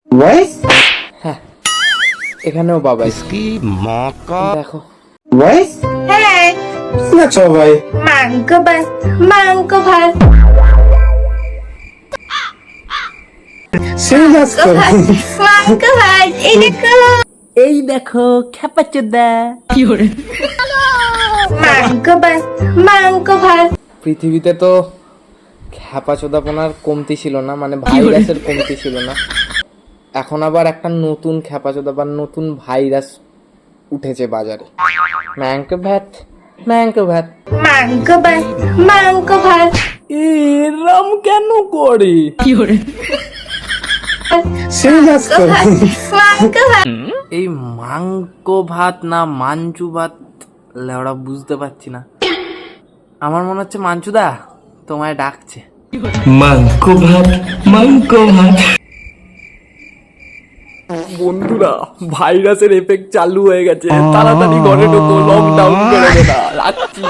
হ্যাঁ, এখানেও বাবা। इसकी माँ का দেখো হ্যাঁ, সবাই মাংস ভাত, মাংস ভাত, সেই নাচ করে মাংস ভাত, এই দেখো এই দেখো খ্যাপাচোদা। মাংস ভাত, মাংস ভাত। পৃথিবীতে তো খ্যাপাচোদাপনার কমতি ছিল না, মানে ভাইরাসের কমতি ছিল না। এখন আবার একটা নতুন খ্যাপাচোদা বা নতুন ভাইরাস উঠেছে বাজারে। ম্যাংকো ভাত, ম্যাংকো ভাত। মাংস ভাত, মাংস ভাত, এরম কেন করে? সেই নাচ করে মাংস ভাত। এই মাংকো ভাত না মাঞ্চু ভাত, লেওড়া বুঝতে পারছি না। আমার মনে হচ্ছে মাঞ্চুদা তোমায় ডাকছে। মাংকো ভাত, মাংকো ভাত। বন্ধুরা, ভাইরাসের এফেক্ট চালু হয়ে গেছে, তাড়াতাড়ি ঘরে ঢোকো, লকডাউন করে দেনা। রাখছি।